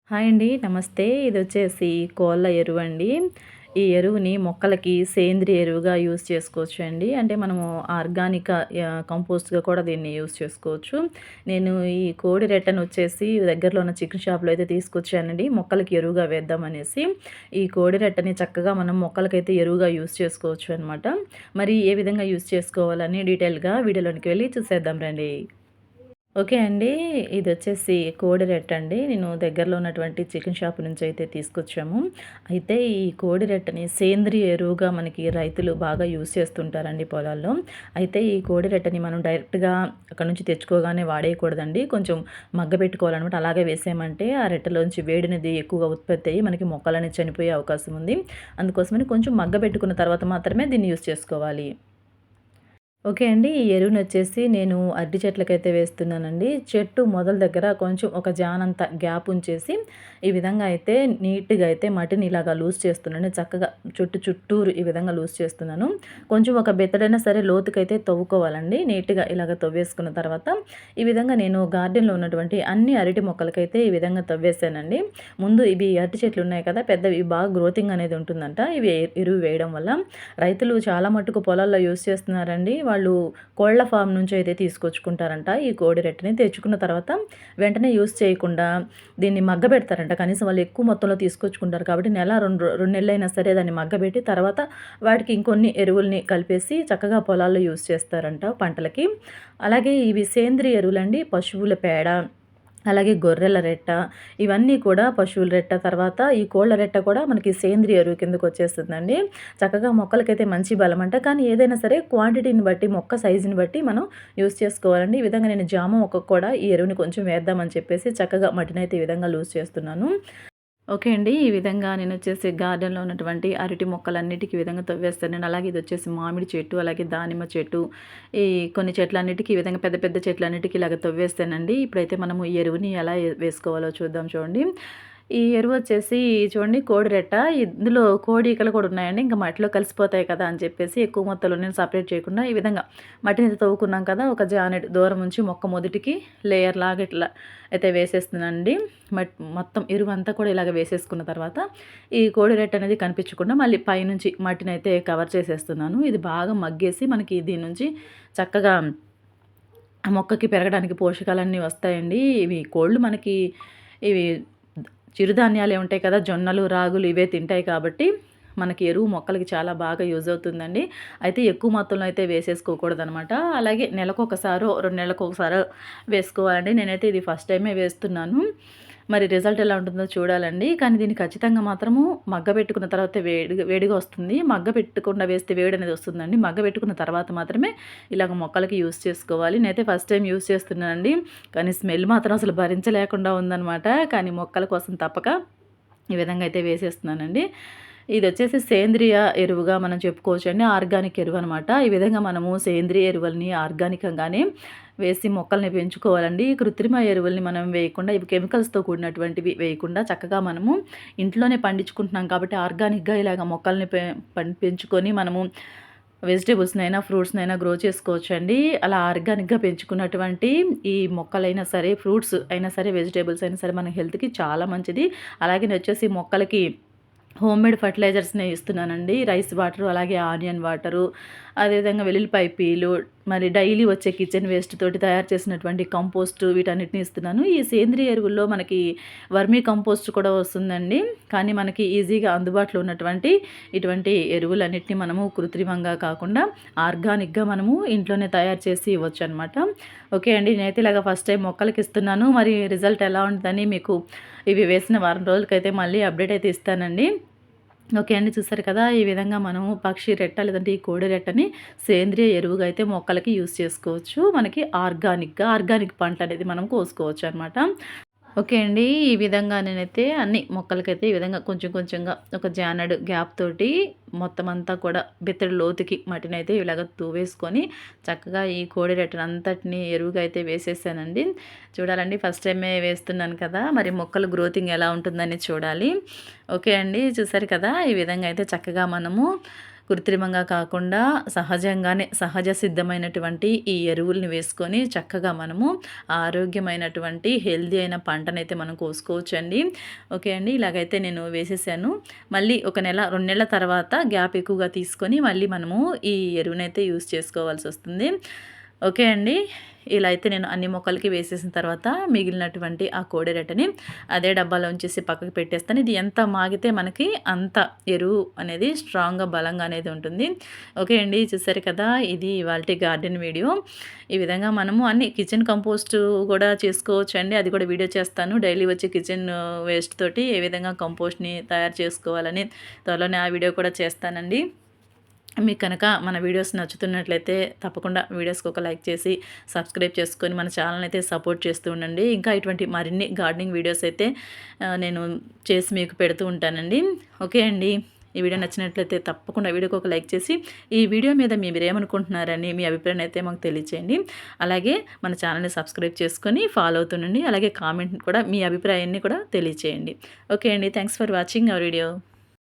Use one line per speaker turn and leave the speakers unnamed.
Hi అండి. నమస్తే. ఇదొచ్చేసి కోళ్ళ ఎరువండి. ఈ ఎరువుని మొక్కలకి సేంద్రియ ఎరువుగా యూజ్ చేసుకోవచ్చండి. అంటే మనము ఆర్గానిక కంపోస్ట్‌గా కూడా దీన్ని యూజ్ చేసుకోవచ్చు. నేను ఈ కోడి రెట్టనొచ్చేసి దగ్గరలో ఉన్న చికెన్ షాప్‌లో అయితే తీసుకొచ్చానండి. మొక్కలకి ఎరువుగా వేద్దామనేసి. ఈ కోడి రెట్టని చక్కగా మనం మొక్కలకైతే ఎరువుగా యూజ్ చేసుకోవచ్చు అనమాట. మరి ఏ విధంగా యూజ్ చేసుకోవాలని డీటెయిల్‌గా వీడియోలోనికి వెళ్ళి చూసేద్దాం రండి. ఓకే అండి. ఇదొచ్చేసి కోడి రెట్టండి. నేను దగ్గరలో ఉన్నటువంటి చికెన్ షాప్ నుంచి అయితే తీసుకొచ్చాము. అయితే ఈ కోడి రెట్టని సేంద్రియ ఎరువుగా మనకి రైతులు బాగా యూజ్ చేస్తుంటారండి పొలాల్లో. అయితే ఈ కోడి రెట్టని మనం డైరెక్ట్‌గా అక్కడి నుంచి తెచ్చుకోగానే వాడేయకూడదండి. కొంచెం మగ్గబెట్టుకోవాలనమాట. అలాగే వేసామంటే ఆ రెట్టలోంచి వేడనేది ఎక్కువగా ఉత్పత్తి అయ్యి మనకి మొక్కలనేవి చనిపోయే అవకాశం ఉంది. అందుకోసమని కొంచెం మగ్గబెట్టుకున్న తర్వాత మాత్రమే దీన్ని యూజ్ చేసుకోవాలి. ఓకే అండి. ఈ ఎరువునొచ్చేసి నేను అరటి చెట్లకైతే వేస్తున్నానండి. చెట్టు మొదల దగ్గర కొంచెం ఒక జానంత గ్యాప్ ఉంచేసి, ఈ విధంగా అయితే నీట్‌గా అయితే మట్టిని ఇలాగా లూజ్ చేస్తున్నాను. చక్కగా చుట్టూరు ఈ విధంగా లూజ్ చేస్తున్నాను. కొంచెం ఒక బెత్తడైనా సరే లోతుకైతే తవ్వుకోవాలండి. నీట్‌గా ఇలాగ తవ్వేసుకున్న తర్వాత, ఈ విధంగా నేను గార్డెన్‌లో ఉన్నటువంటి అన్ని అరటి మొక్కలకైతే ఈ విధంగా తవ్వేశానండి. ముందు ఇవి అరటి చెట్లు ఉన్నాయి కదా! పెద్దవి బాగా గ్రోతింగ్ అనేది ఉంటుందంట. ఇవి ఎరువు వేయడం వల్ల. రైతులు చాలా మట్టుకు పొలాల్లో యూజ్ చేస్తున్నారండి. వాళ్ళు కోళ్ల ఫామ్ నుంచి అయితే తీసుకొచ్చుకుంటారంట ఈ కోడి రెట్టని. తెచ్చుకున్న తర్వాత వెంటనే యూజ్ చేయకుండా దీన్ని మగ్గబెడతారంట. కనీసం వాళ్ళు ఎక్కువ మొత్తంలో తీసుకొచ్చుకుంటారు కాబట్టి నెల 2 నెలలైనా సరే దాన్ని మగ్గబెట్టి తర్వాత వాటికి ఇంకొన్ని ఎరువుల్ని కలిపేసి చక్కగా పొలాల్లో యూజ్ చేస్తారంట పంటలకి. అలాగే ఇవి సేంద్రియ ఎరువులండి. పశువుల పేడ, అలాగే గొర్రెల రెట్ట, ఇవన్నీ కూడా పశువుల రెట్ట, తర్వాత ఈ కోళ్ళ రెట్ట కూడా మనకి సేంద్రియ ఎరువు కిందకొచ్చేస్తుందండి. చక్కగా మొక్కలకైతే మంచి బలమంట. కానీ ఏదైనా సరే క్వాంటిటీని బట్టి, మొక్క సైజుని బట్టి మనం యూజ్ చేసుకోవాలండి. ఈ విధంగా నేను జామ మొక్కకు కూడా ఈ ఎరువుని కొంచెం వేద్దామని చెప్పేసి చక్కగా మట్టినైతే ఈ విధంగా లూజ్ చేస్తున్నాను. ఓకే అండి. ఈ విధంగా నేనొచ్చేసి గార్డెన్‌లో ఉన్నటువంటి అరటి మొక్కలన్నిటికి ఈ విధంగా తవ్వేస్తానండి. అలాగే ఇదొచ్చేసి మామిడి చెట్టు, అలాగే దానిమ్మ చెట్టు, ఈ కొన్ని చెట్లన్నిటికి ఈ విధంగా పెద్ద పెద్ద చెట్లన్నిటికి ఇలాగ తవ్వేస్తానండి. ఇప్పుడైతే మనము ఈ ఎరువుని ఎలా వేసుకోవాలో చూద్దాం చూడండి. ఈ ఎరువొచ్చేసి చూడండి కోడి రెట్ట. ఇందులో కోడి ఈకలు కూడా ఉన్నాయండి. ఇంక మట్టిలో కలిసిపోతాయి కదా అని చెప్పేసి ఎక్కువ మొత్తంలో నేను సెపరేట్ చేయకుండా ఈ విధంగా మట్టిని తవ్వుకున్నాం కదా! ఒక జానెడు దూరం ఉంచి మొక్క మొదటికి లేయర్ లాగా ఇట్లా అయితే వేసేస్తున్నానండి. మొత్తం ఎరువంతా కూడా ఇలాగ వేసేసుకున్న తర్వాత ఈ కోడి రెట్ట అనేది కనిపించకుండా మళ్ళీ పైనుంచి మట్టినైతే కవర్ చేసేస్తున్నాను. ఇది బాగా మగ్గేసి మనకి దీని నుంచి చక్కగా ఆ మొక్కకి పెరగడానికి పోషకాలన్నీ వస్తాయండి. ఇవి కోళ్ళు మనకి ఇవి చిరుధాన్యాలే ఉంటాయి కదా! జొన్నలు, రాగులు ఇవే తింటాయి కాబట్టి మనకి ఎరువు మొక్కలకి చాలా బాగా యూజ్ అవుతుందండి. అయితే ఎక్కువ మొత్తంలో అయితే వేసేసుకోకూడదనమాట. అలాగే నెలకొకసారో, 2 నెలలకొకసారో వేసుకోవాలండి. నేనైతే ఇది ఫస్ట్ టైమే వేస్తున్నాను. మరి రిజల్ట్ ఎలా ఉంటుందో చూడాలండి. కానీ దీన్ని ఖచ్చితంగా మాత్రము మగ్గబెట్టుకున్న తర్వాతే వేడిగా వస్తుంది. మగ్గబెట్టకుండా వేస్తే వేడనేది వస్తుందండి. మగ్గబెట్టుకున్న తర్వాత మాత్రమే ఇలాగ మొక్కలకి యూజ్ చేసుకోవాలి. నేనైతే ఫస్ట్ టైం యూజ్ చేస్తున్నానండి. కానీ స్మెల్ మాత్రం అసలు భరించలేకుండా ఉందనమాట. కానీ మొక్కల కోసం తప్పక ఈ విధంగా అయితే వేసేస్తున్నానండి. ఇదొచ్చేసి సేంద్రియ ఎరువుగా మనం చెప్పుకోవచ్చండి. ఆర్గానిక్ ఎరువనమాట. ఈ విధంగా మనము సేంద్రియ ఎరువులని ఆర్గానికంగానే వేసి మొక్కల్ని పెంచుకోవాలండి. కృత్రిమ ఎరువుల్ని మనం వేయకుండా, ఇవి కెమికల్స్‌తో కూడినటువంటివి వేయకుండా చక్కగా మనము ఇంట్లోనే పండించుకుంటున్నాం కాబట్టి ఆర్గానిక్‌గా ఇలాగ మొక్కల్ని పెంచుకొని మనము వెజిటబుల్స్‌నైనా, ఫ్రూట్స్‌నైనా గ్రో చేసుకోవచ్చండి. అలా ఆర్గానిక్‌గా పెంచుకున్నటువంటి ఈ మొక్కలైనా సరే, ఫ్రూట్స్ అయినా సరే, వెజిటబుల్స్ అయినా సరే మన హెల్త్‌కి చాలా మంచిది. అలాగే వచ్చేసి మొక్కలకి హోమ్‌మేడ్ ఫెర్టిలైజర్స్‌నే ఇస్తున్నానండి. రైస్ వాటరు, అలాగే ఆనియన్ వాటరు, అదేవిధంగా వెల్లుల్లిపాయ పీలు, మరి డైలీ వచ్చే కిచెన్ వేస్ట్ తోటి తయారు చేసినటువంటి కంపోస్టు వీటన్నిటిని ఇస్తున్నాను. ఈ సేంద్రియ ఎరువుల్లో మనకి వర్మీ కంపోస్ట్ కూడా వస్తుందండి. కానీ మనకి ఈజీగా అందుబాటులో ఉన్నటువంటి ఇటువంటి ఎరువులన్నిటిని మనము కృత్రిమంగా కాకుండా ఆర్గానిక్‌గా మనము ఇంట్లోనే తయారు చేసి ఇవ్వొచ్చనమాట. ఓకే అండి. నేనైతే ఇలాగ ఫస్ట్ టైం మొక్కలకి ఇస్తున్నాను. మరి రిజల్ట్ ఎలా ఉంటదని మీకు ఇవి వేసిన వారం రోజులకైతే మళ్ళీ అప్డేట్ అయితే ఇస్తానండి. ఓకే అండి. చూసారు కదా! ఈ విధంగా మనము పక్షి రెట్ట లేదంటే ఈ కోడి రెట్టని సేంద్రియ ఎరువుగా అయితే మొక్కలకి యూజ్ చేసుకోవచ్చు. మనకి ఆర్గానిక్ పంటనేది మనం కోసుకోవచ్చనమాట. ఓకే అండి. ఈ విధంగా నేనైతే అన్ని మొక్కలకైతే ఈ విధంగా కొంచెం కొంచెంగా ఒక జానెడు గ్యాప్ తోటి మొత్తం అంతా కూడా బిత్తడి లోతుకి మట్టినైతే ఇలాగ తవ్వేసుకొని చక్కగా ఈ కోడి రెట్టనంతటిని ఎరువుగా అయితే వేసేసానండి. చూడాలండి, ఫస్ట్ టైమే వేస్తున్నాను కదా! మరి మొక్కల గ్రోతింగ్ ఎలా ఉంటుందని చూడాలి. ఓకే అండి. చూసారు కదా! ఈ విధంగా అయితే చక్కగా మనము కృత్రిమంగా కాకుండా సహజంగానే సహజ సిద్ధమైనటువంటి ఈ ఎరువుల్ని వేసుకొని చక్కగా మనము ఆరోగ్యమైనటువంటి హెల్తీ అయిన పంటనైతే మనం కోసుకోవచ్చండి. ఓకే అండి. ఇలాగైతే నేను వేసేసాను. మళ్ళీ ఒక నెల 2 నెలల తర్వాత గ్యాప్ ఎక్కువగా తీసుకొని మళ్ళీ మనము ఈ ఎరువునైతే యూజ్ చేసుకోవాల్సొస్తుంది. ఓకే అండి. ఇలా అయితే నేను అన్ని మొక్కలకి వేసేసిన తర్వాత మిగిలినటువంటి ఆ కోడిరెట్టని అదే డబ్బాలో ఉంచేసి పక్కకు పెట్టేస్తాను. ఇది ఎంత మాగితే మనకి అంత ఎరువు అనేది స్ట్రాంగ్‌గా, బలంగా అనేది ఉంటుంది. ఓకే అండి. చూసారు కదా! ఇది ఇవాల్టి గార్డెన్ వీడియో. ఈ విధంగా మనము అన్ని కిచెన్ కంపోస్ట్ కూడా చేసుకోవచ్చండి. అది కూడా వీడియో చేస్తాను. డైలీ వచ్చే కిచెన్ వేస్ట్ తోటి ఏ విధంగా కంపోస్ట్‌ని తయారు చేసుకోవాలని త్వరలోనే ఆ వీడియో కూడా చేస్తానండి. మీకు కనుక మన వీడియోస్ నచ్చుతున్నట్లయితే తప్పకుండా వీడియోస్కి ఒక లైక్ చేసి సబ్స్క్రైబ్ చేసుకొని మన ఛానల్ని అయితే సపోర్ట్ చేస్తూ ఉండండి. ఇంకా ఇటువంటి మరిన్ని గార్డెనింగ్ వీడియోస్ అయితే నేను చేసి మీకు పెడుతూ ఉంటానండి. ఓకే అండి. ఈ వీడియో నచ్చినట్లయితే తప్పకుండా వీడియోకి ఒక లైక్ చేసి ఈ వీడియో మీద మీరేమనుకుంటున్నారని మీ అభిప్రాయం అయితే మాకు తెలియచేయండి. అలాగే మన ఛానల్ని సబ్స్క్రైబ్ చేసుకొని ఫాలో అవుతుండండి. అలాగే కామెంట్ కూడా మీ అభిప్రాయాన్ని కూడా తెలియచేయండి. ఓకే అండి. Thanks for watching our video.